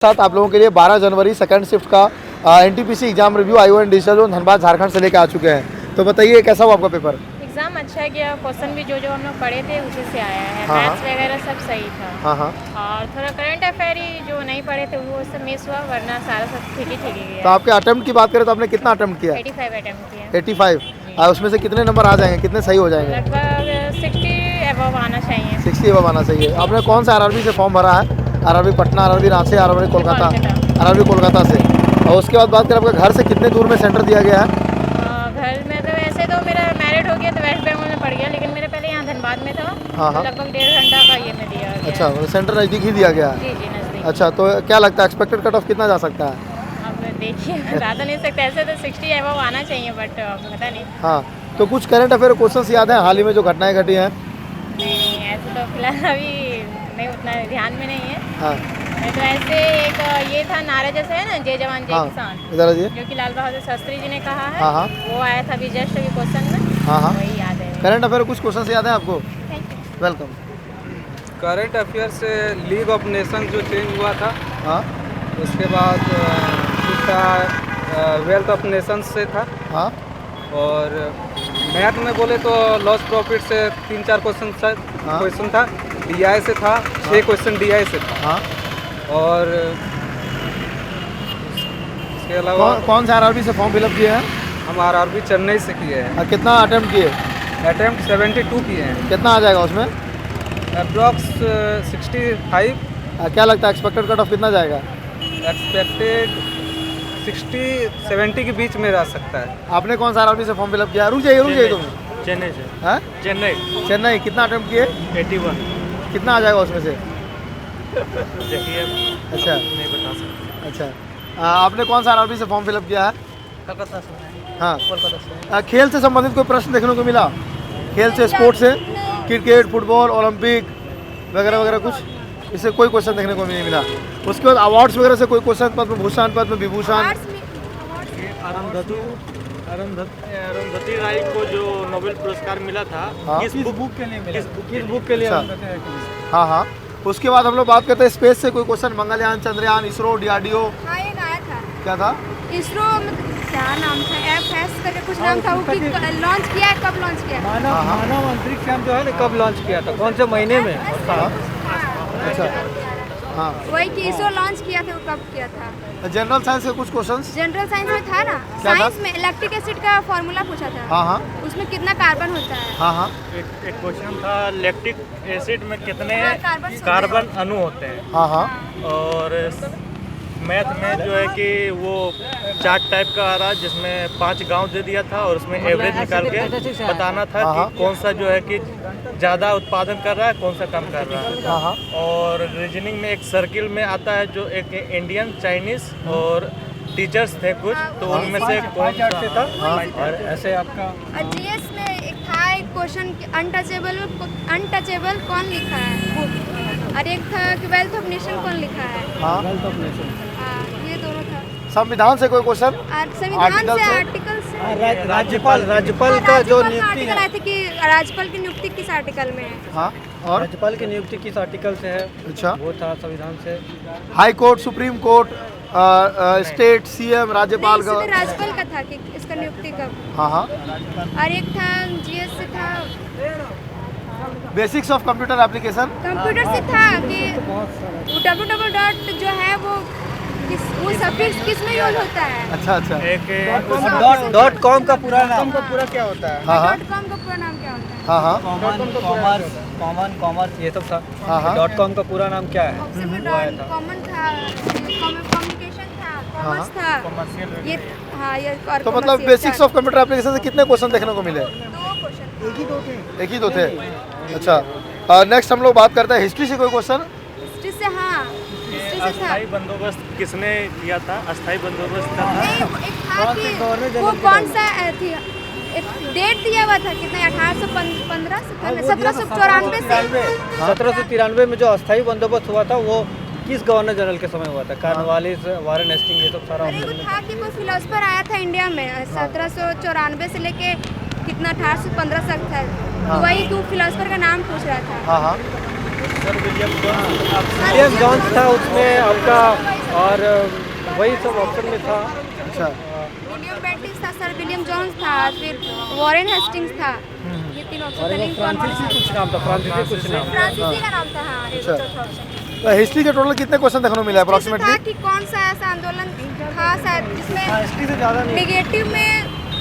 साथ आप लोगों के लिए 12 जनवरी सेकंड शिफ्ट का NTPC exam review ION digital zone Dhanbad Jharkhand से लेकर आ चुके हैं। तो बताइए कैसा हुआ आपका पेपर? एग्ज़ाम अच्छा गया। क्वेश्चन भी जो हम लोग पढ़े थे उसी से आया है। हाँ, मैथ्स वगैरह सब सही था। हाँ। और थोड़ा करंट अफेयर ही जो नहीं पढ़े थे वो सब मिस हुआ, वरना सारा सब ठीक ही गया। तो आपके अटेम्प्ट की बात करें तो आपने कितना अटेम्प्ट किया? 85 अटेम्प्ट किया। 85। उसमें से कितने नंबर आ जाएंगे, कितने सही हो जाएंगे? लगभग 60 अबव आना चाहिए। 60 अब आना चाहिए। आपने कौन सा RRB से फॉर्म भरा है? RRB Patna, RRB Ranchi, RRB Kolkata? RRB Kolkata से। और उसके बाद बात करें आपके घर से कितने दूर में सेंटर दिया गया है? घर में तो वैसे तो मेरा मैरिड हो गया तो वेस्ट बंगाल में पड़ गया, लेकिन मेरे पहले यहाँ धनबाद में था। हाँ। तो लगभग 1.5 घंटा का ये में दिया गया। अच्छा, सेंटर नज़दीक ही दिया गया है। जी नज़दीक। अच्छा, तो क्या लगता है एक्सपेक्टेड कट ऑफ कितना जा सकता है? अब देखिए बता तो नहीं सकते, ऐसे तो 60 अबव आना चाहिए, बट पता नहीं। हाँ, तो कुछ करंट अफेयर क्वेश्चन याद है हाल ही में जो घटनाएं घटी हैं? नहीं, ऐसे तो फिलहाल अभी नहीं, उतना ध्यान में नहीं है। हाँ, तो ऐसे एक ये था नारा जैसे है ना, जय जवान जय किसान, इधर जी। जो कि लाल बहादुर शास्त्री जी ने कहा है। हाँ। वो आया था अभी जस्ट अभी क्वेश्चन में। हाँ। वही याद है। करंट अफेयर कुछ क्वेश्चन याद है आपको? Thank you. Welcome. Current affair से लीग ऑफ नेशन जो चेंज हुआ था, हाँ उसके बाद दूसरा वेल्थ ऑफ नेशंस से था। हाँ और मैथ में बोले तो लॉस प्रॉफिट से 3-4 क्वेश्चन था। DI से था 6 क्वेश्चन DI से था। हाँ। और इसके अलावा कौन से RRB से फॉर्म फिलअप किए हैं? हम RRB चेन्नई से किए हैं। और कितना अटेम्प्ट किए? अटेम्प्ट 72 किए हैं। कितना आ जाएगा उसमें? अप्रॉक्स 65। क्या लगता है एक्सपेक्टेड कट ऑफ कितना जाएगा? एक्सपेक्टेड 60-70 के बीच में रह सकता है। आपने कौन सा RRB से फॉर्म फिलअप किया? रुक जाइए तुम। चेन्नई से। हाँ, चेन्नई। कितना अटेम्प्ट किए? 81। कितना आ जाएगा उसमें से? देखिए, अच्छा नहीं बता सकते। अच्छा, आपने कौन सा RRB से फॉर्म फिलअप किया है? कलकत्ता से। हाँ। कोलकाता से। खेल से संबंधित कोई प्रश्न देखने को मिला? खेल से, स्पोर्ट्स से, क्रिकेट, फुटबॉल, ओलंपिक वगैरह वगैरह कुछ, इससे कोई क्वेश्चन देखने को नहीं मिला। उसके बाद अवार्ड्स वगैरह से कोई क्वेश्चन? पद्म भूषण, पद्म विभूषण? अरुंधति राय को जो नोबेल पुरस्कार मिला था, हाँ। किस बुक के लिए मिला? किस बुक के लिए? अच्छा। हाँ। उसके बाद हम लोग बात करते हैं स्पेस से कोई क्वेश्चन। मंगलयान, चंद्रयान, इसरो, DRDO? हाँ, एक आया था। क्या था? इसरो क्या नाम था, FS करके कुछ नाम था, वो कि लॉन्च किया है, कब लॉन्च किया है? मानव अंतरिक्ष यान जो है ना, कब लॉन्च किया था, कौन से महीने में? अच्छा। हाँ। वही कि इसरो लॉन्च किया था, वो कब किया था? जनरल साइंस के कुछ क्वेश्चंस? जनरल साइंस में था ना, क्या था? साइंस में इलेक्ट्रिक एसिड का फॉर्मूला पूछा था। हाँ। उसमें कितना कार्बन होता है? हाँ। एक क्वेश्चन था, लैक्टिक एसिड में कितने हाँ, कार्बन अणु होते हैं? हाँ। और मैथ में जो है कि वो चार्ट टाइप का आ रहा, जिसमें 5 गांव दे दिया था और उसमें एवरेज निकाल के बताना था कि कौन सा जो है कि ज़्यादा उत्पादन कर रहा है, कौन सा कम कर रहा है। हाँ। और रीजनिंग में एक सर्किल में आता है, जो एक इंडियन, चाइनीज और टीचर्स थे कुछ, तो उनमें से कौन सा था? और ऐसे आपका GS में एक था एक क्वेश्चन, अनटचेबल कौन लिखा है बुक, और एक था कि वेल्थ ऑफ नेशन कौन लिखा है। हाँ। हाँ, ये दोनों था। संविधान से कोई क्वेश्चन? और संविधान आर्टिकल से, से? आर्टिकल से। राज्यपाल का जो नियुक्ति आर्टिकल है, आया था कि राज्यपाल की नियुक्ति किस आर्टिकल में है? हाँ। और राज्यपाल की नियुक्ति किस आर्टिकल से है? अच्छा। वो था संविधान से। High court, supreme court, state, CM, राज्यपाल नहीं, का? सीधे राज्यपाल का था कि इसका नियुक्ति कब। हाँ। और एक था GS से था, basics of computer application? Computer से था कि www जो है वो सफिक्स किस में यूज होता है? अच्छा। एक .com का पूरा नाम क्या होता है? हाँ। .com का पूरा नाम क्या होता है? हाँ। कॉमर्स ये सब था। हाँ। .com का पूरा नाम क्या है? कॉमन था, कम्युनिकेशन था, कॉमर्स था, ये। हाँ, ये और तो मतलब बेसिक्स ऑफ कंप्यूटर एप्लीकेशन से कितने क्वेश्चन देखने को मिले? 2 क्वेश्चन। एक ही दो थे। अच्छा, नेक्स्ट हम लोग बात करते हैं हिस्ट्री से कोई क्वेश्चन? हिस्ट्री से, हाँ, हिस्ट्री से था। अस्थाई बंदोबस्त किसने किया था? अस्थाई बंदोबस्त था। नहीं, एक था कि वो कौन सा थी, एक डेट दिया हुआ था, कितना 1815 से था, 1794 से। 1793 में जो अस्थायी बंदोबस्त हुआ था, वो किस गवर्नर जनरल के समय हुआ था? कार्नवालिस, वारेन हेस्टिंग्स, ये सब सारा। अरे वो था कि कोई फिलोसफर आया था इंडिया में 1794 से लेके कितना 1815 तक था, तो वही तू फिलोसफर का नाम पूछ रहा था। हाँ। विलियम जॉन्स था उसमें आपका, और वही सब ऑप्शन में था। अच्छा, विलियम बेंटिस था सर, विलियम जॉन्स था, फिर वॉरेन हेस्टिंग्स था। ये तीन ऑप्शन थे, लेकिन कौन कौन सा? कुछ नाम था, फ्रांसीसी कुछ नाम। फ्रांसीसी का नाम था। हाँ, एक अच्छा। चौथा ऑप्शन तो हिस्ट्री के टोटल कितने क्वेश्चन देखने को मिला था अप्रॉक्सीमेटली? कि कौन सा ऐसा आंदोलन था शायद जिसमें हिस्ट्री से ज़्यादा नहीं।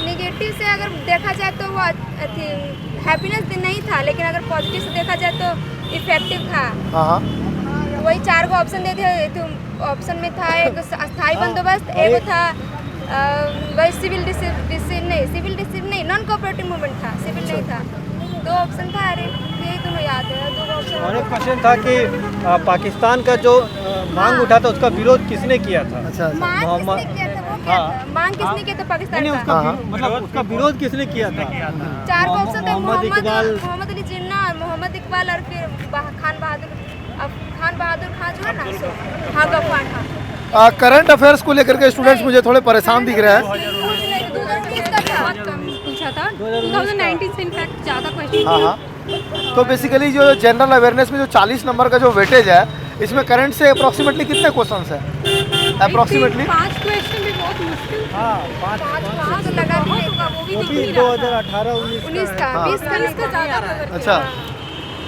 नेगेटिव से अगर देखा जाए तो वो हैप्पीनेस नहीं था, लेकिन अगर पॉजिटिव से देखा जाए तो इफेक्टिव था। हाँ हाँ, वही 4 को ऑप्शन देते। ऑप्शन में था एक अस्थायी बंदोबस्त, एक था वही सिविल नहीं, नॉन कोऑपरेटिव मूवमेंट था, सिविल नहीं था। 2 ऑप्शन था, अरे यही दोनों याद है, 2 ऑप्शन। और एक क्वेश्चन था कि पाकिस्तान का जो मांग उठा था उसका विरोध किसने किया था? अच्छा अच्छा, मांग किसने किया था? वो क्या था? मांग किसने किया था पाकिस्तान नहीं, का? उसका मतलब उसका विरोध किसने किया था? 4 को ऑप्शन थे, मोहम्मद मोहम्मद अली जिन्ना, मोहम्मद इकबाल और फिर खान बहादुर खान जो है ना, सो हाँ, गफार खान। करंट अफेयर्स को लेकर के स्टूडेंट्स मुझे थोड़े परेशान दिख रहे हैं। 2020 का था। बहुत कम पूछा था, 2019 से इनफैक्ट ज़्यादा क्वेश्चन। हाँ हाँ, तो बेसिकली जो जनरल अवेयरनेस में जो 40 नंबर का जो वेटेज है, इसमें करंट से अप्रॉक्सीमेटली कितने क्वेश्चंस है अप्रॉक्सीमेटली? 5 क्वेश्चन भी बहुत मुश्किल। हाँ, 5 हाँ, तो लगा भी नहीं था, वो भी वो दिख भी नहीं रहा था। 2018-19 19 का, 20 का नहीं था। ज़्यादा अच्छा,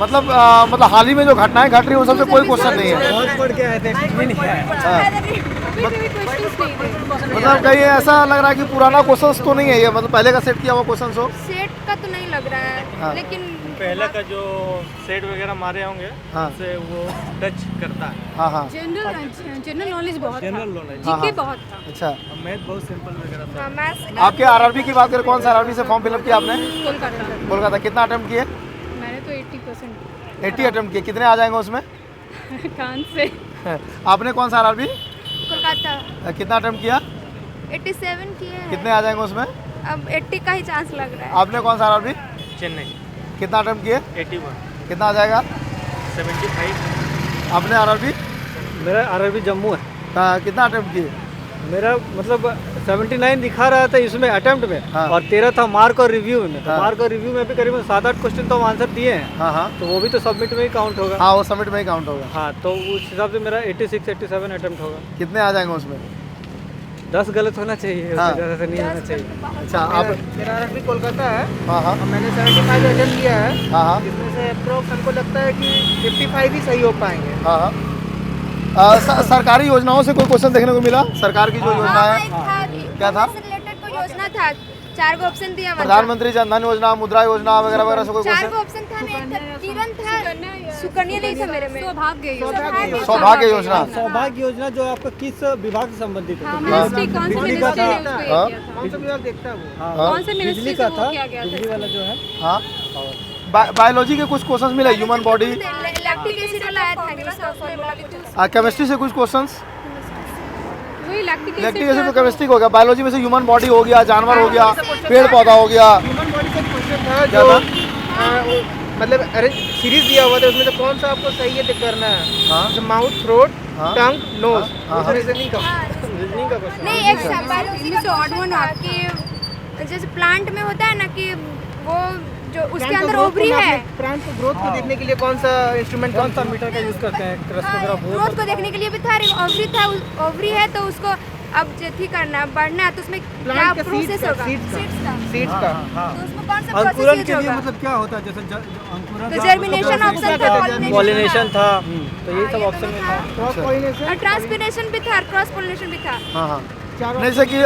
मतलब हाल ही में जो घटनाएं घट रही है वो सबसे कोई क्वेश्चन नहीं है। बहुत पढ़ के आए थे, कुछ भी नहीं आया। अभी भी क्वेश्चंस नहीं थे। मतलब कहीं ऐसा लग रहा है कि पुराना क्वेश्चंस तो नहीं है ये, मतलब पहले का सेट किया हुआ क्वेश्चंस हो? सेट का तो नहीं लग रहा है, हाँ। लेकिन पहले का जो सेट वगैरह मारे होंगे हाँ। उससे वो टच करता है। हाँ हाँ, जनरल नॉलेज बहुत जनरल था, नॉलेज, हाँ, जीके हाँ। बहुत था। अच्छा, मैथ बहुत सिंपल वगैरह था। मैथ्स आपके आरआरबी की बात करें, कौन सा आरआरबी से फॉर्म फिलअप किया आपने? कोलकाता कोलकाता। कितना अटेम्प्ट किए? मैंने तो 80% 80 अटेम्प्ट किए। कितने आ जाएंगे उसमें? कान से। आपने कौन सा आरआरबी कोलकाता कितना अटेम्प्ट किया? 87 किए हैं। कितने आ जाएंगे उसमें? अब 80 का ही चांस लग रहा है। आपने कौन सा आरआरबी चेन्नई कितना अटेम्प्ट किए? 81, कितना आ जाएगा? 75। आपने आरआरबी मेरा आरआरबी जम्मू है। कितना अटेम्प्ट किए? मेरा मतलब 79 दिखा रहा था इसमें अटेम्प्ट में, हाँ। और 13 था मार्क और रिव्यू में। तो हाँ। मार्क और रिव्यू में भी करीबन 7-8 क्वेश्चन तो हम आंसर दिए हैं, हाँ हाँ तो वो भी तो सबमिट में ही काउंट होगा। हाँ, वो सबमिट में ही काउंट होगा। हाँ, तो उस हिसाब से मेरा 86-87 अटेम्प्ट होगा। कितने आ जाएंगे उसमें? 10 गलत होना चाहिए, हाँ। उससे ज़्यादा से नहीं होना चाहिए। अच्छा, आप मेरा आरआरबी कोलकाता है, हाँ हाँ मैंने 75 अटेम्प्ट किया है, हाँ हाँ जिसमें से अप्रोक्स हमको लगता है कि 55 ही सही हो पाएंगे। हाँ हाँ। सरकारी योजनाओं से कोई क्वेश्चन देखने को मिला? सरकार की जो योजना है, क्या था? रिलेटेड कोई योजना था, 4 को ऑप्शन दिया हुआ था। प्रधानमंत्री जन धन योजना, मुद्रा योजना वगैरह वगैरह से कोई 4 क्वेश्चन? को ऑप्शन था ना, एक था किरण था, सुकन्या नहीं था मेरे में। सौभाग्य सौभाग्य योजना। सौभाग्य योजना जो आपका किस विभाग से संबंधित है? मिनिस्ट्री, कौन से बिजली का मिनिस्ट्री ने था। उसको ये हाँ। किया था? कौन सा विभाग देखता है वो? हाँ, कौन से मिनिस्ट्री बिजली से का वो था, किया गया था? बिजली वाला जो है। हाँ, बायोलॉजी के कुछ क्वेश्चंस मिले, ह्यूमन बॉडी। लैक्टिक एसिड वाला आया था, जिसका फॉर्मूला भी था। केमिस्ट्री से कुछ क्वेश्चंस? वही लैक्टिक इलेक्ट्रिक एसिड तो केमिस्ट्री हो गया। बायोलॉजी में से ह्यूमन बॉडी हो गया, जानवर हो गया, पेड़ पौधा हो गया। ह्यूमन बॉडी का क्वेश्चन था क्या जो था? मतलब अरे सीरीज दिया हुआ था, उसमें से कौन सा आपको सही है करना है? हाँ माउथ, थ्रोट, हाँ। टंग, नोज। हाँ, हाँ। रीजनिंग का क्वेश्चन। नहीं, एक बायोलॉजी का क्वेश्चन था कि जैसे प्लांट में होता है ना कि वो जो उसके अंदर ओवरी है, प्लांट को ग्रोथ को देखने के लिए कौन सा इंस्ट्रूमेंट, कौन सा मीटर का यूज करते हैं? क्रेस्टोग्राफ हो ग्रोथ को देखने के लिए भी था, ओवरी था, ओवरी है तो उसको अब जैसे करना है, बढ़ना है तो उसमें क्या प्लांट के प्रोसेस होगा? सीड्स सीड्स का, सीड्स का। तो उसमें कौन सा अंकुरण प्रोसेस के लिए होगा? मतलब क्या होता है? जैसे अंकुरण तो जर्मिनेशन ऑप्शन था, पॉलिनेशन था, तो यही सब ऑप्शन में था। क्रॉस पॉलिनेशन और ट्रांसपिरेशन भी था, क्रॉस पोलिनेशन भी था। हाँ हाँ। जैसे कि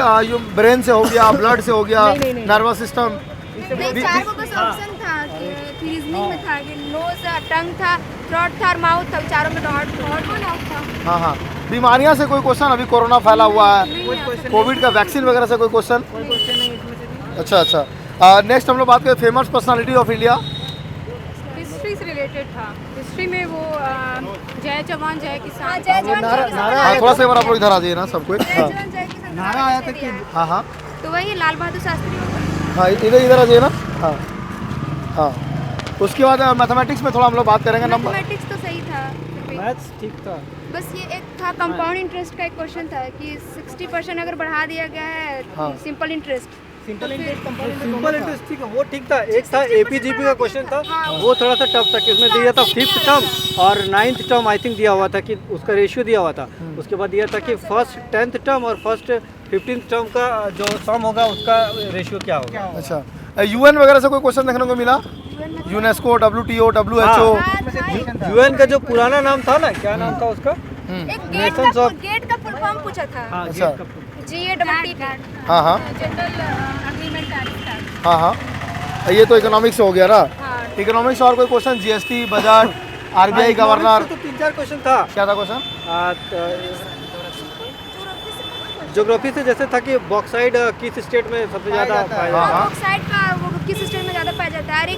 ब्रेन से हो गया, ब्लड से हो गया, नर्वस सिस्टम। नहीं, 4 को बस ऑप्शन था कि रीजनिंग में था कि नोज था, टंग था, थ्रोट था और माउथ था, चारों में डॉट था। हाँ हाँ। बीमारियां से कोई क्वेश्चन? अभी कोरोना फैला हुआ है, कोविड का वैक्सीन वगैरह से कोई क्वेश्चन? अच्छा अच्छा। नेक्स्ट हम लोग बात करें famous personality of India. History से रिलेटेड था। हिस्ट्री में वो जय जवान जय किसान। जय जवान जय किसान। हाँ, थोड़ा सा एक बार आप लोग इधर आ जाइए ना सबको। जय हाँ जवान जय किसान नारा आया था कि हाँ हाँ तो वही लाल बहादुर शास्त्री होगा। हाँ, इधर आ जाइए ना। हाँ हाँ। उसके बाद मैथमेटिक्स में थोड़ा हम लोग बात करेंगे। नंबर मैथमेटिक्स तो सही था, फिर भी। मैथ्स ठीक था। बस ये एक था कंपाउंड इंटरेस्ट का एक क्वेश्चन था कि 60% अगर बढ़ा दिया गया है हाँ। सिंपल इंटरेस्ट सिंपल इंटरेस्ट ठीक है, वो ठीक था। एक था एपीजीपी का क्वेश्चन था, वो थोड़ा सा टफ था कि उसमें दिया था 5th टर्म और 9th टर्म आई थिंक दिया हुआ था कि उसका रेशियो दिया हुआ था। उसके बाद दिया था कि फर्स्ट 10th टर्म और फर्स्ट 15th टर्म का जो सम होगा उसका रेशियो क्या होगा। अच्छा, यूएन वगैरह से कोई क्वेश्चन देखने को मिला? UNESCO, WTO, WHO। यूएन का जो पुराना नाम था ना, क्या नाम था उसका? एक Nations of- गेट का फुल फॉर्म पूछा था। हाँ, अच्छा। GATT। हाँ हाँ जनरल अग्रीमेंट टैरिफ हाँ हाँ, ये तो इकोनॉमिक्स हो गया ना। इकोनॉमिक्स और कोई question? GST, budget, RBI governor. तो 3-4 क्वेश्चन था। क्या था क्वेश्चन? ज्योग्राफी से जैसे था कि बॉक्साइड किस स्टेट में सबसे ज़्यादा पाया जाता है। बॉक्साइड का वो किस स्टेट में ज़्यादा पाया जाता है। और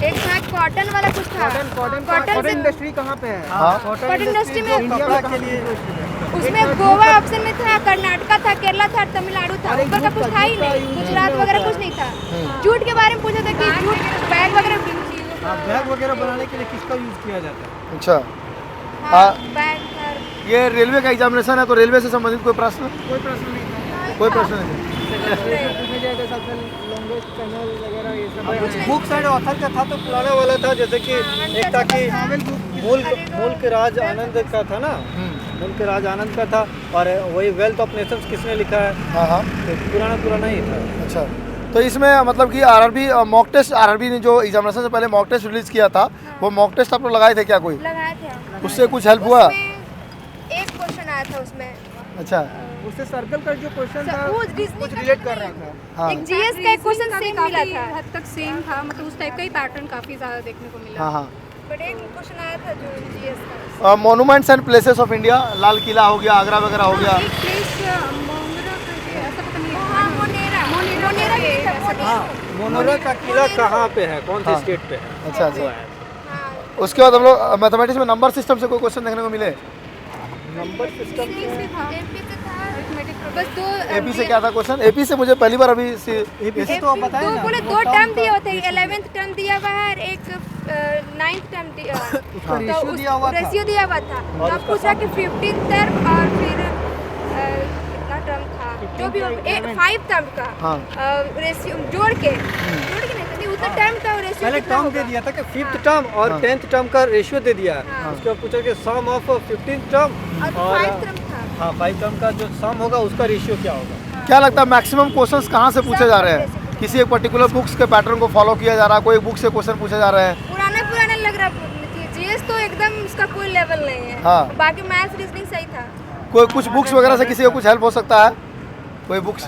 एक था कॉटन वाला कुछ था। कॉटन इंडस्ट्री कहाँ पे है? हाँ। कॉटन इंडस्ट्री में कपड़ा के लिए उसमें गोवा ऑप्शन में था, कर्नाटका था, केरला था, तमिलनाडु था। ऊपर का कुछ था ही नहीं, गुजरात वगैरह कुछ नहीं था। जूट के बारे में पूछा था कि जूट बैग वगैरह बैग वगैरह बनाने के लिए किसका यूज़ किया जाता है? अच्छा, बैग था। ये रेलवे का एग्जामिनेशन है तो रेलवे से संबंधित कोई प्रश्न? कोई प्रश्न नहीं था। कोई प्रश्न नहीं। बुक साइड ऑथर का था तो पुराना वाला था, जैसे कि एक था कि मुल्क राज आनंद का था ना, मुल्क राज आनंद का था। और वही वेल्थ ऑफ नेशंस किसने लिखा है? हाँ हाँ, तो पुराना ही था। अच्छा। तो इसमें मतलब कि आरआरबी मॉक टेस्ट, आरआरबी ने जो एग्जामिनेशन से पहले मॉक टेस्ट रिलीज किया था, वो मॉक टेस्ट आप लोग लगाए थे क्या कोई? लगाए थे। उससे कुछ हेल्प हुआ? उसमें एक क्वेश्चन आया था उसमें। अच्छा, उससे सर्कल का जो क्वेश्चन था वो कुछ रिलेट कर रहा था। हाँ एक जीएस का एक क्वेश्चन का भी सेम मिला काफी था। हद तक सेम था, मतलब उस टाइप का ही पैटर्न काफी ज्यादा देखने को मिला। हाँ हाँ। बट एक क्वेश्चन आया था जो जीएस का। Monuments and places of India, Lal Qila हो गया, आगरा वगैरह हो गया। एक प्लेस मोंगरा करके ऐसा पता नहीं है। हाँ, मोनेरा भी था। मोनेरा का किला कहाँ पे है, कौन से हाँ। स्टेट पे है? अच्छा अच्छा। हाँ, उसके बाद हम लोग मैथमेटिक्स में नंबर सिस्टम से कोई क्वेश्चन देखने को मिले? नंबर सिस्टम से था। एपी से था। बस दो एपी से क्या था क्वेश्चन? एपी से मुझे पहली बार अभी तो बताया ना, बोले दो टर्म दिए होते हैं। 11th टर्म दिया हुआ है और एक 9th टर्म दिया हुआ है। उसका रेशियो दिया हुआ था। रेशियो दिया हुआ था। तो अब पूछा कि 15th टर्म और फिर कितना टर्म था जो भी 5 टर्म का हाँ। रेशियो जोड़ के नहीं उतना टर्म का रेशियो पहले कितना टर्म दे होगा? दिया था कि 5th टर्म और हाँ। 10th टर्म का रेशियो दे दिया है। हाँ। उसके बाद पूछा कि सम ऑफ 15th टर्म और और 5 टर्म था। हाँ 5 टर्म का जो सम होगा उसका रेशियो क्या होगा। क्या लगता है मैक्सिमम क्वेश्चंस कहाँ से पूछे जा रहे हैं? किसी एक पर्टिकुलर बुक्स के पैटर्न को फॉलो किया जा रहा है, कोई बुक से क्वेश्चन पूछे जा रहे हैं? पुराना लग रहा है। जीएस तो एकदम उसका कोई लेवल नहीं है। हाँ। बाकी मैथ्स रीजनिंग सही था। कोई कुछ बुक्स वगैरह से किसी को कुछ हेल्प हो सकता है? कोई बुक्स?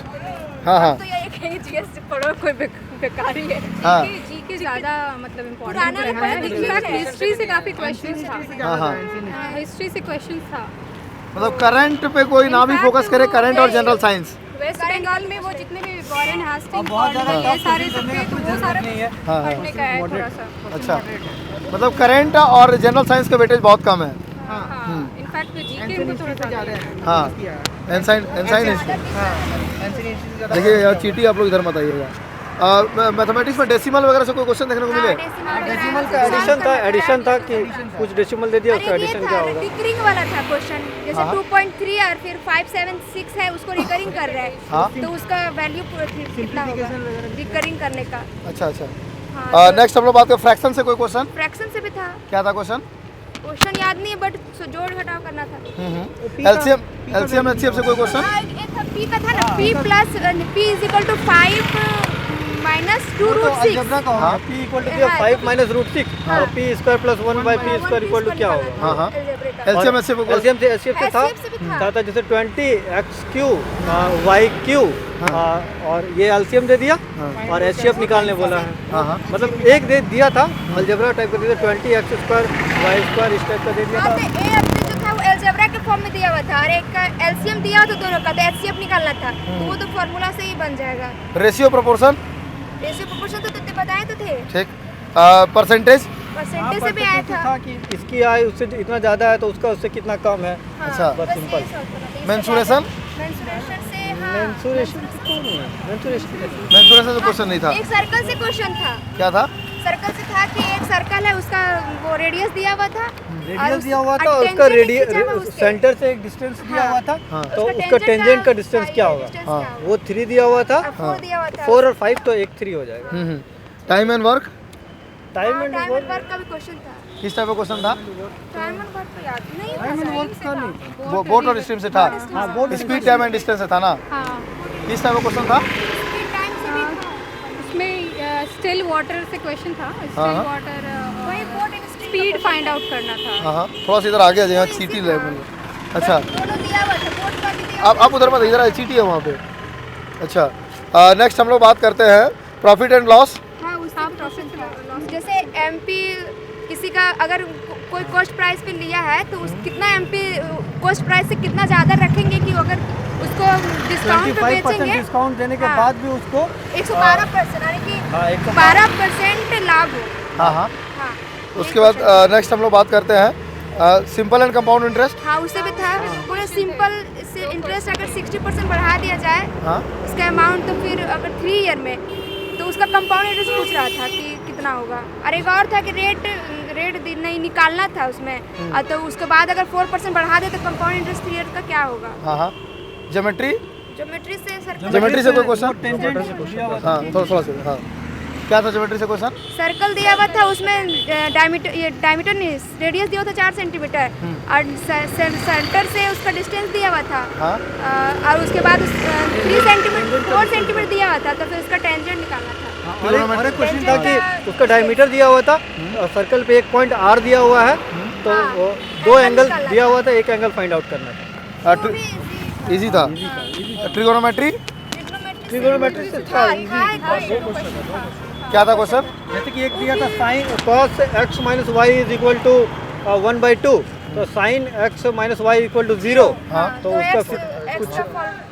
हाँ हाँ तो ये कहीं जीएस से पढ़ो कोई बेकारी है। हाँ जीके ज्यादा मतलब इम्पोर्टेंट पुराना है। पढ़ा लिखा इनफैक्ट है। हिस्ट्री से काफी क्वेश्चंस था। हाँ हाँ। हिस्ट्री से क्वेश्चंस था। मतलब करंट पे कोई ना भी फोकस करे, करंट और जनरल साइंस। वेस्ट बंगाल में वो जितने भी वॉरेन हास्टिंग्स बहुत ज़्यादा और ये सारे सबके तो वो सारा नहीं है। हाँ हाँ। पढ़ने का है थोड़ा सा। अच्छा, मतलब करंट और जनरल साइंस का वेटेज बहुत कम है। हाँ इनफैक्ट जीके में थोड़ा सा ज़्यादा है। हाँ, एनसाइन देखिए यार, चीटी आप लोग इधर मत आइएगा। मैथमेटिक्स में डेसिमल वगैरह से कोई क्वेश्चन देखने को मिले? डेसिमल का एडिशन था कि कुछ डेसिमल दे दिया, उसका एडिशन क्या होगा। रिकरिंग वाला था क्वेश्चन, जैसे 2.3 और फिर 576 है उसको रिकरिंग कर रहा है। हाँ। तो उसका वैल्यू कितना होगा रिकरिंग करने का। अच्छा अच्छा। नेक्स्ट हम लोग बात करें फ्रैक्शन से कोई क्वेश्चन? फ्रैक्शन से भी था। क्या था क्वेश्चन? क्वेश्चन याद नहीं है बट जोड़ घटाव करना था। एलसीएम एचसीएफ से कोई क्वेश्चन? हाँ, एक था पी का था ना, p plus p is equal to 5 minus 2 root 6। हाँ। p equal to 5 minus root 6 और p square plus 1 by p square equal to क्या होगा। हाँ हाँ। एलसीएम एचसीएफ को एलसीएम से था LCM से भी था। था जैसे 20x³ y³ और ये एलसीएम दे दिया और एचसीएफ निकालने बोला है। हाँ हाँ। मतलब एक दे दिया था अलजेब्रा टाइप का, 20x² y² इस टाइप का दे दिया हाँ, था। तो ए अपने जो था वो अलजेब्रा के फॉर्म में दिया हुआ था और एक का एलसीएम दिया था दोनों का, तो एचसीएफ निकालना था। तो वो तो फार्मूला से ही बन जाएगा। Ratio proportion? रेशियो प्रोपोर्शन तो बताए तो थे। ठीक। परसेंटेज? परसेंटेज से भी आया था। कि इसकी आय उससे इतना ज़्यादा है तो उसका उससे कितना कम है। हाँ, अच्छा। बस सिंपल। यही सब था। मेंसुरेशन? मेंसुरेशन से हाँ, मेंसुरेशन मेंसुरेशन से क्वेश्चन नहीं था। एक सर्कल से क्वेश्चन था। क्या था? सर्कल से था कि एक सर्कल है उसका वो रेडियस दिया हुआ था, रेडियस दिया हुआ था और उसका सेंटर से एक डिस्टेंस दिया हुआ था, तो उसका टेंजेंट का डिस्टेंस क्या होगा? वो 3 दिया हुआ था, 4 दिया हुआ था। 4 और 5 तो एक 3 हो जाएगा। Time and work time and time and work का भी क्वेश्चन था। किस टाइप का क्वेश्चन था? टाइम एंड वर्क तो याद नहीं था। बोट और स्ट्रीम से था। स्पीड टाइम एंड डिस्टेंस से था ना? हाँ, किस टाइप का क्वेश्चन था? टाइम से भी था। उसमें स्टिल वाटर से क्वेश्चन था। स्टिल वाटर वही boat and speed find out करना था। हाँ, थोड़ा सा इधर आ गया यहाँ सिटी लेवल। अच्छा, दोनों दिया हुआ था, बोट का भी दिया आप उधर मत, इधर सिटी है वहाँ पे। अच्छा, नेक्स्ट हम लोग बात करते हैं प्रॉफिट एंड लॉस। हाँ, उसका प्रॉफिट था। जैसे एमपी किसी का अगर कोई कॉस्ट प्राइस पे लिया है तो उस कितना एमपी कॉस्ट प्राइस से कितना ज़्यादा रखेंगे कि अगर उसको डिस्काउंट पे 25% बेचेंगे डिस्काउंट देने के हाँ। बाद भी उसको 112% यानी कि हाँ, 12% लाभ हो। हाँ हाँ। हाँ, उसके बाद नेक्स्ट हम लोग बात करते हैं सिंपल एंड कंपाउंड इंटरेस्ट। हाँ उससे भी था। पूरे सिंपल से इंटरेस्ट अगर 60% बढ़ा दिया जाए हाँ, उसका अमाउंट, तो फिर अगर 3 ईयर में तो उसका कंपाउंड इंटरेस्ट पूछ रहा था कि कितना होगा। और एक और था कि रेट नहीं निकालना था उसमें, और तो उसके बाद अगर 4% बढ़ा दे तो कंपाउंड इंटरेस्ट 3 ईयर का क्या होगा। हाँ हाँ। ज्योमेट्री ज्योमेट्री से सर ज्योमेट्री से कोई क्वेश्चन? टेंजेंट हाँ, थोड़ा सा। हाँ, क्या था ज्योमेट्री से क्वेश्चन? सर्कल दिया हुआ था, उसमें डायमीटर नहीं, रेडियस दिया हुआ था 4 सेंटीमीटर और सेंटर से उसका डिस्टेंस दिया हुआ था। हाँ, और उसके बाद 3 सेंटीमीटर 4 सेंटीमीटर दिया हुआ था, तो फिर उसका टेंजेंट निकालना था। और एक क्वेश्चन था कि उसका डायमीटर दिया हुआ था और सर्कल पे एक पॉइंट आर दिया हुआ है, तो हाँ, वो 2 एंगल निकालना दिया हुआ था, एक एंगल फाइंड आउट करना था। वो भी easy इजी था। ट्रिगोनोमेट्री ट्रिगोनोमेट्री से था क्या था क्वेश्चन? जैसे कि एक दिया था sine cos x minus y is equal to 1/2, तो sine x minus y equal to 0। हाँ, तो उसका फिर कुछ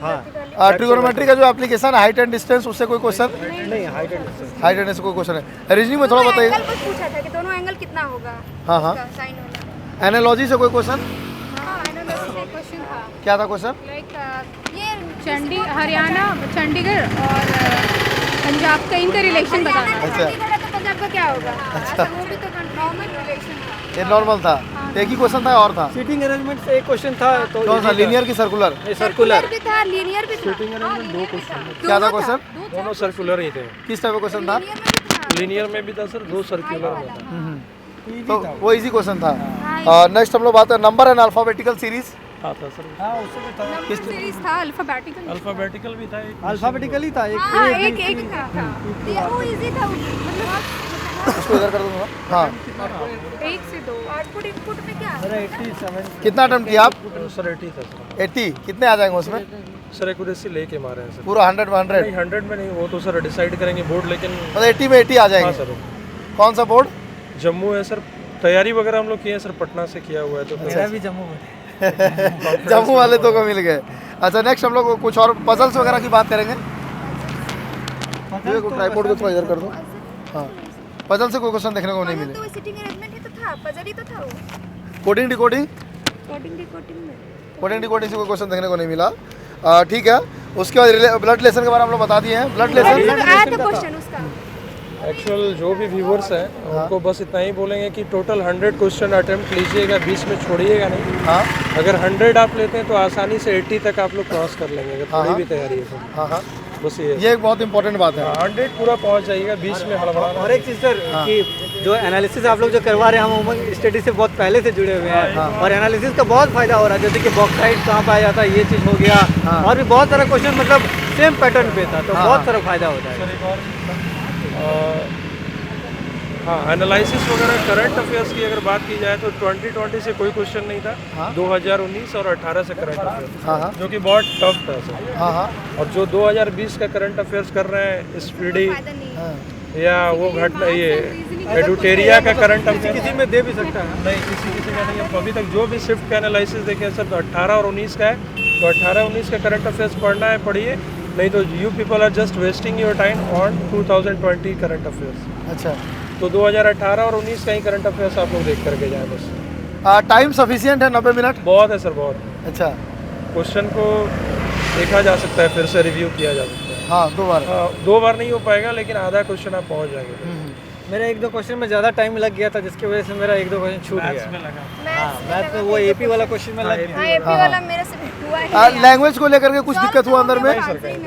हाँ ट्रिगोनोमेट्री का जो एप्लीकेशन हाइट एंड डिस्टेंस, उससे कोई क्वेश्चन? नहीं height and distance height and distance कोई क्वेश्चन है? रीजनिंग में थोड़ा बताइए। एंगल कुछ पूछा था कि दोनों एंगल कितना होगा। हाँ हाँ। साइन वाला। एनालॉजी से कोई क्वेश्चन? हाँ, एनालिसिस से क्वेश्चन था। क्या था क्वेश्चन? लाइक ये हरियाणा, चंडीगढ़ और पंजाब का इनका रिलेशन बताना है। अच्छा। चंडीगढ़ है तो पंजाब का क्या होगा। वो भी तो नॉर्मल रिलेशन था। ये नॉर्मल था। एक ही क्वेश्चन था और था? सीटिंग अरेंजमेंट से एक क्वेश्चन था, तो कौन सा, लीनियर की सर्कुलर? सर्कुलर भी था, लीनियर भी था। क्या था क्वेश्चन? दोनों सर्कुलर ही थे। किस टाइप का क्वेश्चन था? लीनियर में भी था सर, 2 सर्कुलर में था। तो वो इजी क्वेश्चन था। नेक्स्ट हम लोग बात करें नंबर एंड अल्फाबेटिकल सीरीज। था सर, हाँ उससे भी था, किस सीरीज था अल्फाबेटिकल। अल्फाबेटिकल भी था एक। अल्फाबेटिकली था एक। हाँ, एक था। ये वो इजी था, मतलब उसको इधर कर दूंगा। हाँ, 1 से 2। आउटपुट इनपुट में क्या। अरे 87 कितना अटेम्प्ट किया आप? सर 80 था सर। 80। कितने आ जाएंगे उसमें? सर एक्यूरेसी लेके मारे हैं सर। पूरा 100 में 100? नहीं 100 में नहीं, वो तो सर डिसाइड करेंगे बोर्ड, लेकिन मतलब 80 में 80 आ हाँ जाएंगे। सर। कौन सा बोर्ड? जम्मू है सर, तैयारी वगैरह हम लोग किए हैं सर, पटना से किया हुआ है तो मेरा भी जम्मू में। जम्मू वाले तो को मिल गए। अच्छा, नेक्स्ट हम लोग कुछ और पजल्स वगैरह की बात करेंगे। ट्राइपॉड को थोड़ा इधर कर दो। हाँ, पजल से कोई क्वेश्चन देखने को नहीं मिले। तो सिटिंग अरेंजमेंट ही तो था, पजल ही तो था वो। कोडिंग डिकोडिंग कोडिंग में कोडिंग से कोई क्वेश्चन देखने को नहीं मिला। ठीक है। उसके बाद ब्लड लेसन के बारे में हम लोग बता दिए हैं। ब्लड लेसन आया था क्वेश्चन उसका। एक्चुअल जो भी व्यूवर्स हैं उनको बस इतना ही बोलेंगे कि टोटल 100 क्वेश्चन अटेम्प्ट लीजिएगा, 20 में छोड़िएगा नहीं। हाँ अगर 100 आप लेते हैं तो आसानी से 80 तक आप लोग क्रॉस कर लेंगे, अगर थोड़ी भी तैयारी है तो। हाँ हाँ, बस ये ये एक बहुत इंपॉर्टेंट बात है। 100 पूरा पहुंच जाइएगा, 20 में हड़बड़ाना। और एक चीज़ सर कि जो एनालिसिस आप लोग जो करवा रहे हैं, हम उमंग स्टडी से बहुत पहले से जुड़े हुए हैं और एनालिसिस का बहुत फायदा हो रहा है। जैसे कि बॉक्साइट कहाँ पाया जाता है, ये चीज़ हो गया, और भी बहुत सारा क्वेश्चन मतलब सेम पैटर्न पे था, तो बहुत सारा फायदा होता है। हाँ, एनालिसिस वगैरह करंट अफेयर्स की अगर बात की जाए तो 2020 से कोई क्वेश्चन नहीं था। 2019 और 18 से करंट अफेयर्स, जो कि बहुत टफ था सर। हाँ हाँ। और जो 2020 का करंट अफेयर्स कर रहे हैं, स्पीडी या वो घटना, ये एडुटेरिया का करंट अफेयर किसी में दे भी सकता है। नहीं, किसी का नहीं। अब अभी तक जो भी शिफ्ट का एनालिसिस देखे सर, तो 18 और 19 का है, तो 18-19 का करंट अफेयर्स पढ़ना है पढ़िए, नहीं तो you people are just wasting your time on 2020 current affairs. अच्छा, तो 2018 और 19 का ही करंट अफेयर्स आप लोग देख करके जाए बस। टाइम सफिशिएंट है 90 मिनट? बहुत है सर, बहुत। अच्छा, क्वेश्चन को देखा जा सकता है, फिर से रिव्यू किया जा सकता है। हाँ 2 बार। हाँ, 2 बार नहीं हो पाएगा, लेकिन आधा क्वेश्चन आप पहुंच जाएंगे। मेरा 1-2 क्वेश्चन में ज़्यादा टाइम लग गया था, जिसकी वजह से मेरा 1-2 क्वेश्चन छूट गया। मैथ्स में वो एपी वाला क्वेश्चन में लग गया। हाँ एपी वाला मेरे से भी हुआ ही लैंग्वेज को लेकर के कुछ दिक्कत हुआ अंदर में?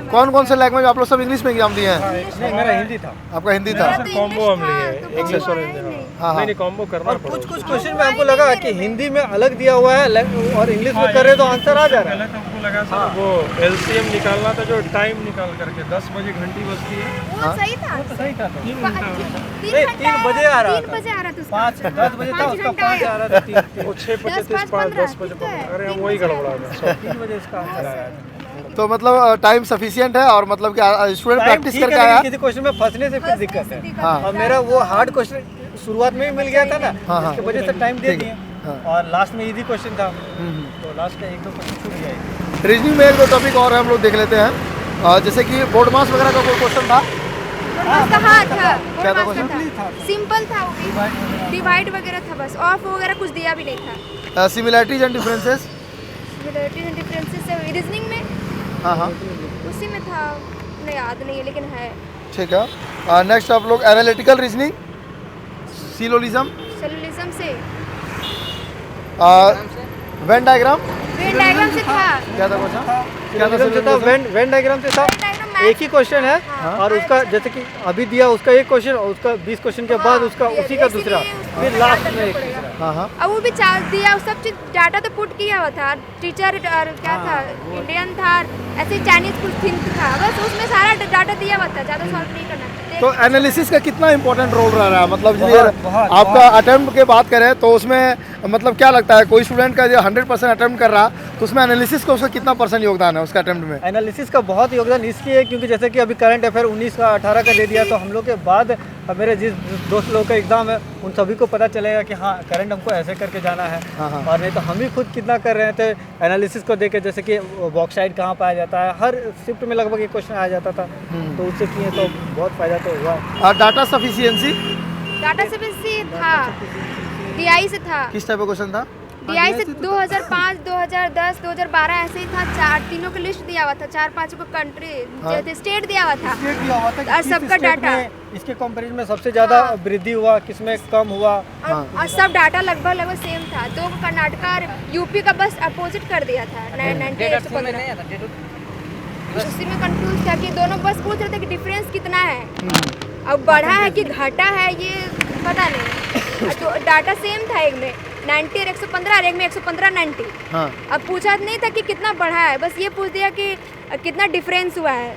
कौन कौन से लैंग्वेज आप लोग सब इंग्लिश में एग्जाम दिए हैं? नहीं, मेरा हिंदी था। आपका हिंदी था? कॉम्बो हम लिए इंग्लिश और हिंदी। हाँ हाँ नहीं कॉम्बो करना और कुछ क्वेश्चन में हमको लगा कि हिंदी में अलग दिया हुआ है और इंग्लिश में कर रहे तो आंसर आ जा रहा है। हमको लगा सर वो एलसीएम निकालना था, जो टाइम निकाल करके 10 बजे घंटी बजती है। वो सही था। सही था। 3 बजे आ रहा 3 था। बजे आ रहा था उसका। 5-10 बजे था उसका, 5 आ रहा था। वो 6 बजे 10 बजे अरे हम वही गड़बड़ा गया। 3 बजे उसका आंसर आया था। तो मतलब टाइम सफिशिएंट है और मतलब कि स्टूडेंट प्रैक्टिस ठीक है, करके आया। किसी क्वेश्चन में फंसने से फिर दिक्कत है। हाँ। और मेरा वो हार्ड क्वेश्चन शुरुआत में ही मिल गया था ना, हाँ, हाँ। उसकी वजह से टाइम दे ठीक दिए। है, हाँ। और लास्ट में इजी क्वेश्चन था, तो लास्ट का 1-2 क्वेश्चन छूट गया। रीजनिंग में 1-2 टॉपिक और हम लोग देख लेते हैं, जैसे कि बोर्ड मास वगैरह का कोई क्वेश्चन था? हाँ था। क्या था क्वेश्चन? सिंपल था वो भी। डिवाइड वगैरह था बस, ऑफ वगैरह कुछ दिया भी नहीं था। Similarities and differences? Similarities and differences reasoning में हाँ हाँ उसी में था, नहीं याद नहीं है लेकिन है। ठीक है। नेक्स्ट आप लोग एनालिटिकल रीजनिंग, सिलोजिज्म, सेलुलिज्म से, वेन डायग्राम। वेन डायग्राम से था। क्या था क्वेश्चन? वेन डायग्राम से था। वेन डायग्राम एक ही क्वेश्चन है और उसका जैसे कि अभी दिया उसका एक क्वेश्चन और उसका 20 क्वेश्चन के बाद उसका उसी का दूसरा, फिर लास्ट में एक तीसरा। हाँ हाँ अब वो भी चार्ज दिया, सब चीज डाटा तो पुट किया हुआ था। टीचर और क्या था, इंडियन था, ऐसे चाइनीज कुछ थिंक था, बस उसमें सारा डाटा दिया हुआ था, ज़्यादा सॉल्व नहीं करना था। तो एनालिसिस का कितना इंपॉर्टेंट रोल रहा है? मतलब बहुत, आपका अटेम्प्ट की बात करें तो उसमें मतलब क्या लगता है, कोई स्टूडेंट का जो 100% अटेम्प्ट कर रहा तो उसमें एनालिसिस का उसका कितना % योगदान है उसका अटेम्प्ट में? एनालिसिस का बहुत योगदान इसलिए है क्योंकि जैसे कि अभी करंट अफेयर 19 का 18 का दे दिया, तो हम लोग के बाद मेरे जिस दोस्त लोगों का एग्ज़ाम है उन सभी को पता चलेगा कि हाँ करंट हमको ऐसे करके जाना है। हाँ, हाँ। और नहीं तो हम ही खुद कितना कर रहे थे एनालिसिस को देके, जैसे कि बॉक्साइड कहाँ पाया जाता है, हर शिफ्ट में लगभग एक क्वेश्चन आ जाता था, तो उससे किए तो बहुत फ़ायदा तो हुआ। और डाटा सफिशिएंसी डाटा से भी था, डीआई से था। किस टाइप का क्वेश्चन था? डीआई से 2005, 2010, 2012 ऐसे ही था। तीनों का लिस्ट दिया हुआ था, 4-5 को कंट्री जैसे स्टेट दिया हुआ था स्टेट दिया हुआ था कि और किस सबका स्टेट डाटा। में इसके कंपैरिजन में सबसे ज़्यादा वृद्धि हुआ, किसमें कम हुआ। और सब डाटा लगभग सेम था। 2 को कर्नाटका और यूपी का बस अपोजिट कर दिया था 98-115। उसी में कंफ्यूज था कि दोनों बस पूछ रहे थे कि डिफरेंस कितना है, अब बढ़ा है कि घटा है ये पता नहीं। तो डाटा सेम था, एक में 90 और 115 और एक में 115 90। हाँ अब पूछा नहीं था कि कितना बढ़ा है, बस ये पूछ दिया कि कितना डिफरेंस हुआ है,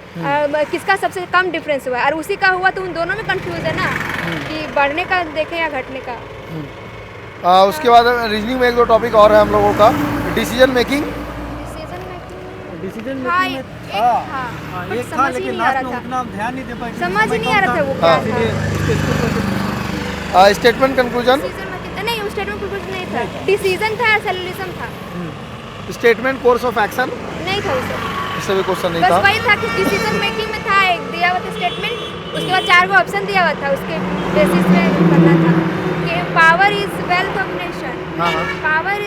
किसका सबसे कम डिफरेंस हुआ है, और उसी का हुआ तो उन दोनों में कंफ्यूज है ना कि बढ़ने का देखें या घटने का। उसके बाद रीजनिंग में 1-2 टॉपिक और है हम लोगों का, डिसीजन मेकिंग। डिसीजन हाँ, मेकिंग में एक था। था, हाँ, पर एक था, समझ ही लेकिन नहीं आ लास्ट रहा में था। उतना हम ध्यान नहीं दे पाए। समझ ही नहीं आ रहा था वो हाँ, क्या इसीलिए स्टेटमेंट कंक्लूजन। नहीं, उस स्टेटमेंट कुछ नहीं था, डिसीजन था, सेलुलिज्म था, स्टेटमेंट कोर्स ऑफ एक्शन, नहीं था उसे। इससे भी क्वेश्चन नहीं बस था। वही था कि डिसीजन मेकिंग में था, एक दिया हुआ था स्टेटमेंट, उसके बाद 4 को ऑप्शन दिया हुआ था, उसके बेसिस पे करना था कि power is wealth of nation. Power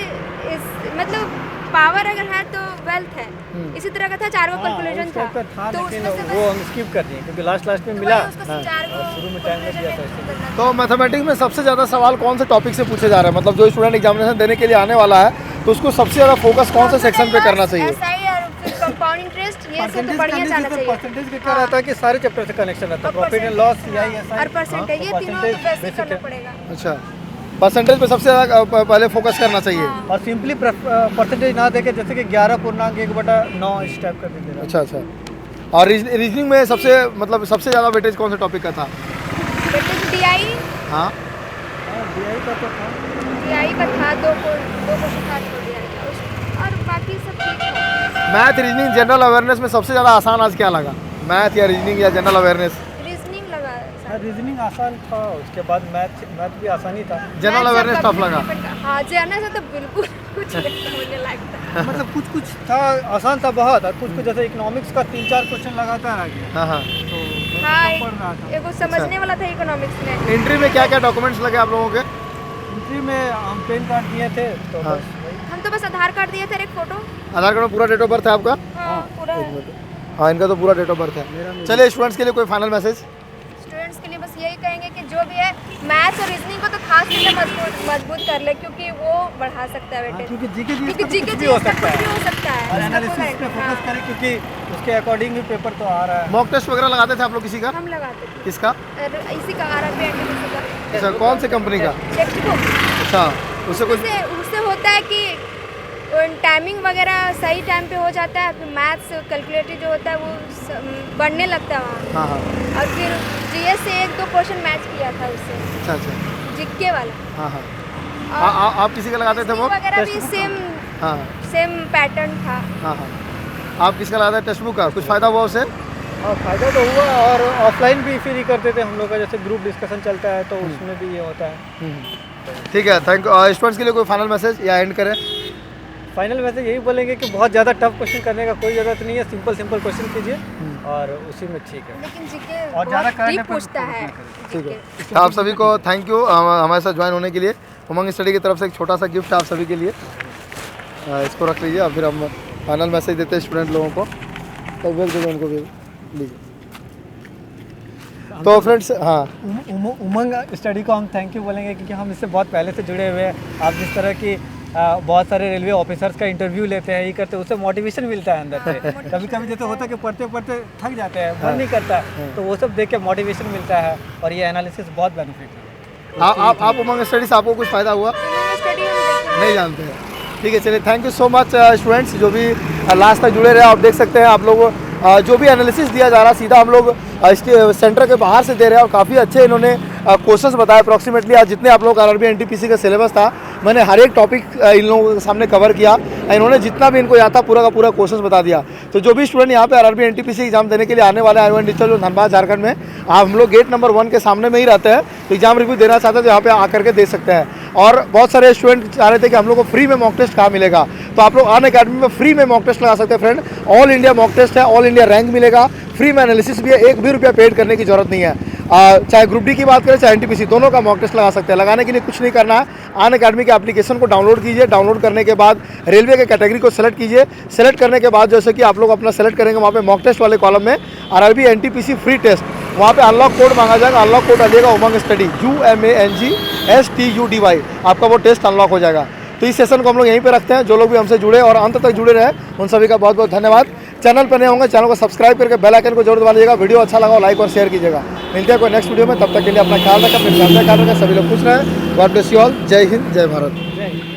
is मतलब पावर अगर है तो वेल्थ है, इसी तरह का था। 4 को कैलकुलेशन था, तो लेकिन उसमें से वो हम स्किप कर दिए क्योंकि लास्ट में मिला। शुरू में टाइम लग गया था तो मैथमेटिक्स में सबसे ज़्यादा सवाल कौन से टॉपिक से पूछे जा रहे हैं? मतलब जो स्टूडेंट एग्जामिनेशन देने के लिए आने वाला है तो उसको सबसे ज़्यादा फोकस कौन से सेक्शन पे करना चाहिए? कंपाउंड इंटरेस्ट ये सब तो बढ़िया जाना चाहिए। परसेंटेज का क्या रहता है कि सारे चैप्टर से कनेक्शन रहता है, प्रॉफिट एंड लॉस, और परसेंटेज, ये तीनों तो बेसिक करना पड़ेगा। अच्छा, परसेंटेज पे सबसे ज़्यादा पहले फोकस करना चाहिए। और सिंपली परसेंटेज ना देके जैसे कि 11.1/9 इस टाइप कर दीजिएगा। अच्छा अच्छा। और रीजनिंग में सबसे ज़्यादा वेटेज कौन से टॉपिक का था? डीआई, हाँ डीआई का तो था, डीआई का था, 2 क्वेश्चन था डीआई का, और बाकी सब ठीक था। मैथ, रीजनिंग, जनरल अवेयरनेस में सबसे ज़्यादा आसान आज क्या लगा? मैथ या रीजनिंग या जनरल अवेयरनेस? रीजनिंग लगा, रीजनिंग आसान था, उसके बाद मैथ भी आसानी था। जनरल अवेयरनेस टफ लगा? हाँ, जनरल से तो बिल्कुल कुछ नहीं मुझे लगता। मतलब कुछ था आसान था बहुत, और कुछ जैसे इकोनॉमिक्स का 3-4 क्वेश्चन लगातार आ गया, हाँ हाँ। तो हाँ, पढ़ रहा था। एगो समझने वाला था इकोनॉमिक्स में। एंट्री में क्या क्या डॉक्यूमेंट्स लगे आप लोगों के? एंट्री में हम पेन कार्ड दिए थे, तो हाँ। बस वही। हम तो बस आधार कार्ड दिए थे, एक फोटो। आधार कार्ड में पूरा डेट ऑफ बर्थ है आपका? हाँ, पूरा हाँ, इनका तो पूरा डेट ऑफ बर्थ है। चलिए, स्टूडेंट्स के लिए कोई फाइनल मैसेज? स्टूडेंट्स के लिए बस यही कहेंगे कि जो भी है मैथ्स और रीजनिंग को तो खास करके मजबूत कर ले, क्योंकि वो बढ़ा सकता है वेटेज। क्योंकि जीके क्योंकि जीके भी हो सकता भी है हो सकता है, और उसका एनालिसिस पे हाँ, फोकस करें, क्योंकि उसके अकॉर्डिंग भी पेपर तो आ रहा है। मॉक टेस्ट वगैरह लगाते थे आप लोग किसी का? हम लगाते थे किसका? और इसी का RRB NTPC का अच्छा, कौन सी कंपनी का? Text book. अच्छा, उससे कुछ उससे होता है कि टाइमिंग वगैरह सही टाइम पे हो जाता है, फिर मैथ्स कैलकुलेटर जो होता है वो बढ़ने लगता है वहाँ। हाँ हाँ, और फिर GS से 1-2 क्वेश्चन मैच किया था उससे, अच्छा अच्छा, जीके वाला। हाँ हाँ। और आप किसी का लगाते थे वो? वगैरह भी हाँ सेम पैटर्न था। हाँ हाँ। आप किसका लगाते थे टेक्स्ट बुक का? कुछ फ़ायदा हुआ उससे? हाँ, फ़ायदा तो हुआ, और ऑफलाइन भी फ्री करते थे हम लोग का, जैसे ग्रुप डिस्कशन चलता है तो उसमें भी ये होता है। ठीक है, थैंक यू। स्टूडेंट्स के लिए कोई फाइनल मैसेज या एंड करें? फाइनल मैसेज यही बोलेंगे कि बहुत ज़्यादा टफ क्वेश्चन करने का कोई ज़रूरत नहीं है, सिंपल क्वेश्चन कीजिए और उसी में ठीक है। लेकिन जीके और ज़्यादा बहुत करंट deep अफेयर्स पूछता है ठीक है, जीके। तो आप सभी को थैंक यू हमारे साथ ज्वाइन होने के लिए। उमंग स्टडी की तरफ से एक छोटा सा गिफ्ट आप सभी के लिए, इसको रख लीजिए। और फिर हम फाइनल मैसेज देते हैं स्टूडेंट लोगों को, तो वेल देंगे उनको भी लीजिए। तो फ्रेंड्स, हाँ, उमंग स्टडी को हम थैंक यू बोलेंगे, क्योंकि हम इससे बहुत पहले से जुड़े हुए हैं। आप जिस तरह की बहुत सारे रेलवे ऑफिसर्स का इंटरव्यू लेते हैं, ये करते हैं, उससे मोटिवेशन मिलता है अंदर से। कभी कभी जैसे होता है कि पढ़ते पढ़ते थक जाते हैं, मन नहीं करता है, तो वो सब देख के मोटिवेशन मिलता है, और ये एनालिसिस बहुत बेनिफिट है। आप उमंग स्टडी से आपको कुछ फ़ायदा हुआ? स्टडी हम नहीं जानते हैं। ठीक है, चलिए, thank you so much students जो भी लास्ट तक जुड़े रहे। आप देख सकते हैं, आप लोग जो भी एनालिसिस दिया जा रहा है सीधा हम लोग इसके सेंटर के बाहर से दे रहे हैं, और काफ़ी अच्छे इन्होंने क्वेश्चंस बताए। अप्रॉक्सीमेटली आज जितने आप लोग RRB NTPC का सिलेबस था, मैंने हर एक टॉपिक इन लोगों के सामने कवर किया। इन्होंने जितना भी इनको याद था पूरा का पूरा क्वेश्चंस बता दिया। तो जो भी स्टूडेंट यहाँ पे RRB NTPC एग्जाम देने के लिए आने वाले हैं डिजिटल जो धनबाद झारखंड में, आप हम लोग गेट नंबर 1 के सामने में ही रहते हैं। तो एग्जाम रिव्यू देना चाहते हैं तो यहाँ पे आकर के दे सकते हैं। और बहुत सारे स्टूडेंट चाह रहे थे कि हम लोग को फ्री में मॉक टेस्ट कहाँ मिलेगा, तो आप लोग अनअकैडमी में फ्री में मॉक टेस्ट लगा सकते हैं friend. All India mock test है, ऑल इंडिया रैंक मिलेगा, फ्री में एनालिसिस भी है, 1 भी रुपया पेड करने की जरूरत नहीं है। चाहे ग्रुप डी की बात करें चाहे NTPC, दोनों का मॉक टेस्ट लगा सकते हैं। लगाने के लिए कुछ नहीं करना है, अनअकैडमी के एप्लीकेशन को डाउनलोड कीजिए। डाउनलोड करने के बाद रेलवे के कैटेगरी को सेलेक्ट कीजिए। सेलेक्ट करने के बाद जैसे कि आप लोग अपना सेलेक्ट करेंगे, वहाँ पे मॉक टेस्ट वाले कॉलम में RRB NTPC फ्री टेस्ट, वहाँ पे अनलॉक कोड मांगा जाएगा। अनलॉक कोड डालिएगा उमंग स्टडी UMANG STUDY, आपका वो टेस्ट अनलॉक हो जाएगा। तो इस सेशन को हम लोग यहीं पे रखते हैं। जो लोग भी हमसे जुड़े और अंत तक जुड़े रहे, उन सभी का बहुत बहुत धन्यवाद। चैनल पर नए होंगे, चैनल को सब्सक्राइब करके बेल आइकन को जरूर दबा लीजिएगा। वीडियो अच्छा लगा लाइक और शेयर कीजिएगा। मिलते हैं कोई नेक्स्ट वीडियो में, तब तक के लिए अपना ख्याल रखें, अपने फैमिली का ख्याल रखें। सभी लोग खुश रहें। God bless you all. जय हिंद, जय भारत।